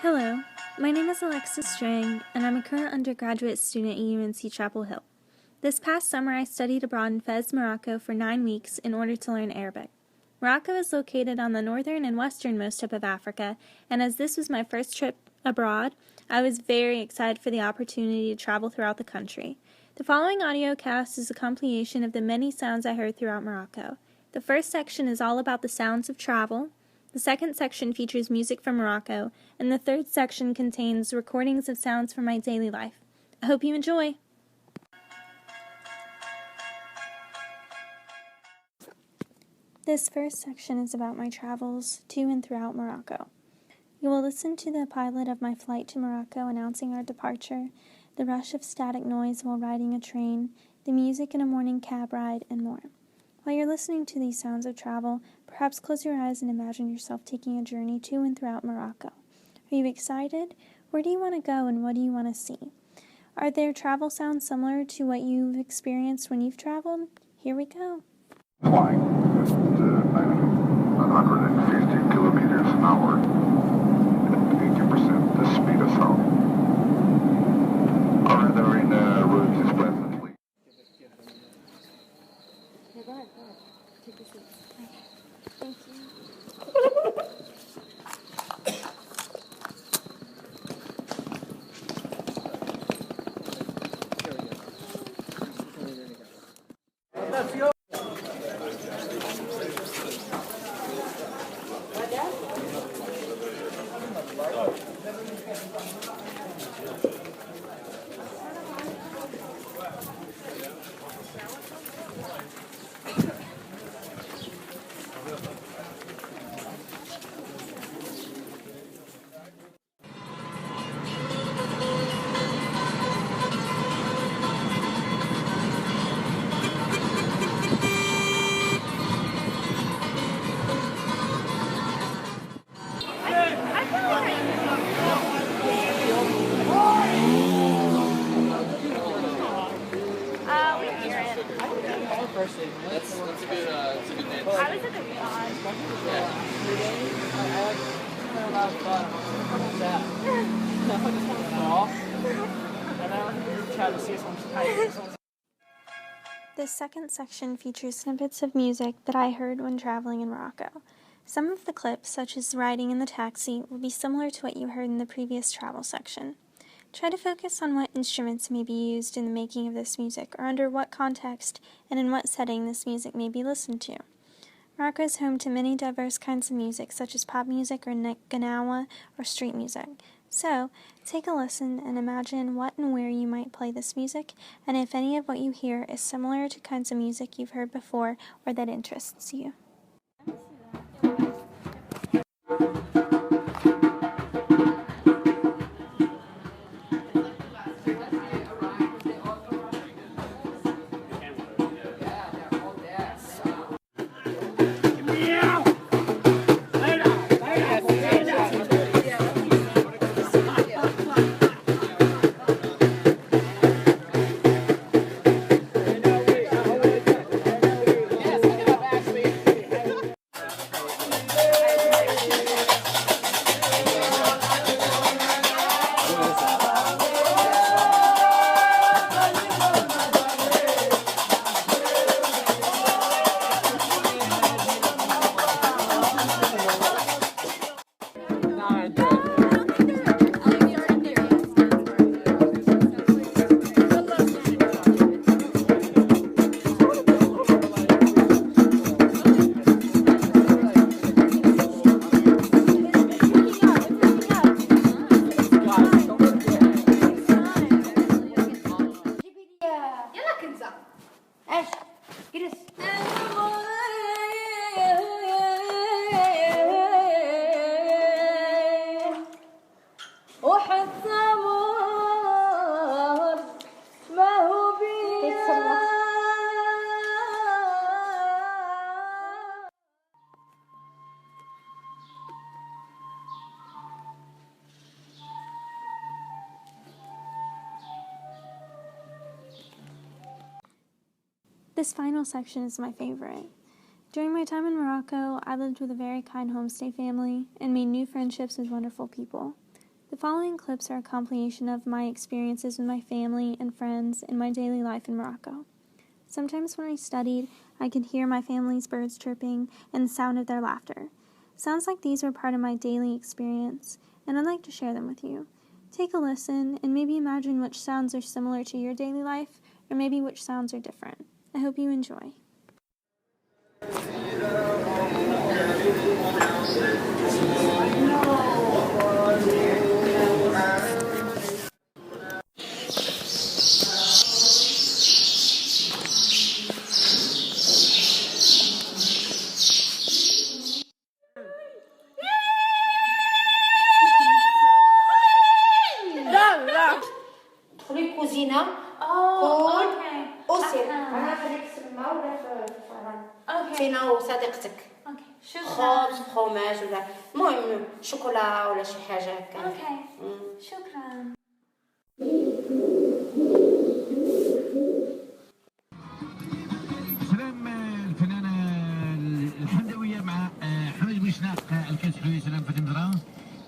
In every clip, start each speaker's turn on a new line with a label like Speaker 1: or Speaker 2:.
Speaker 1: Hello, my name is Alexis Strang, and I'm a current undergraduate student at UNC Chapel Hill. This past summer, I studied abroad in Fez, Morocco for 9 weeks in order to learn Arabic. Morocco is located on the northern and westernmost tip of Africa, and as this was my first trip abroad, I was very excited for the opportunity to travel throughout the country. The following audiocast is a compilation of the many sounds I heard throughout Morocco. The first section is all about the sounds of travel. The second section features music from Morocco, and the third section contains recordings of sounds from my daily life. I hope you enjoy! This first section is about my travels to and throughout Morocco. You will listen to the pilot of my flight to Morocco announcing our departure, the rush of static noise while riding a train, the music in a morning cab ride, and more. While you're listening to these sounds of travel, perhaps close your eyes and imagine yourself taking a journey to and throughout Morocco. Are you excited? Where do you want to go and what do you want to see? Are there travel sounds similar to what you've experienced when you've traveled? Here we go.
Speaker 2: Flying at 150 kilometers an hour at 80% the speed of sound. Our entering route is presently.
Speaker 1: Yeah, go ahead. Take your seats. Okay. Thank you.
Speaker 3: That's a good name.
Speaker 4: I was at the riad.
Speaker 1: This second section features snippets of music that I heard when traveling in Morocco. Some of the clips, such as riding in the taxi, will be similar to what you heard in the previous travel section. Try to focus on what instruments may be used in the making of this music, or under what context and in what setting this music may be listened to. Morocco is home to many diverse kinds of music, such as pop music or Gnawa or street music. So, take a listen and imagine what and where you might play this music, and if any of what you hear is similar to kinds of music you've heard before or that interests you. This final section is my favorite. During my time in Morocco, I lived with a very kind homestay family and made new friendships with wonderful people. The following clips are a compilation of my experiences with my family and friends in my daily life in Morocco. Sometimes when I studied, I could hear my family's birds chirping and the sound of their laughter. Sounds like these were part of my daily experience, and I'd like to share them with you. Take a listen and maybe imagine which sounds are similar to your daily life, or maybe which sounds are different. I hope you enjoy.
Speaker 4: فينا وصديقتك خبز فخوماج ولا المهم شوكولا ولا شي حاجه هكا.
Speaker 1: اوكي شكرا.
Speaker 5: سلام الفنانه الحمدويه مع حمد بوشناق الكاس حلوه سلام في المزرعه.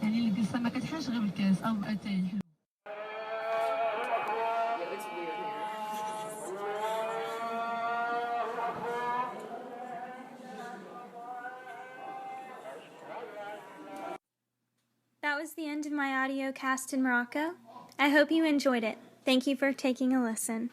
Speaker 6: يعني القصه ما كتحلاش غير بالكاس او باتاي.
Speaker 1: That was the end of my audio cast in Morocco. I hope you enjoyed it. Thank you for taking a listen.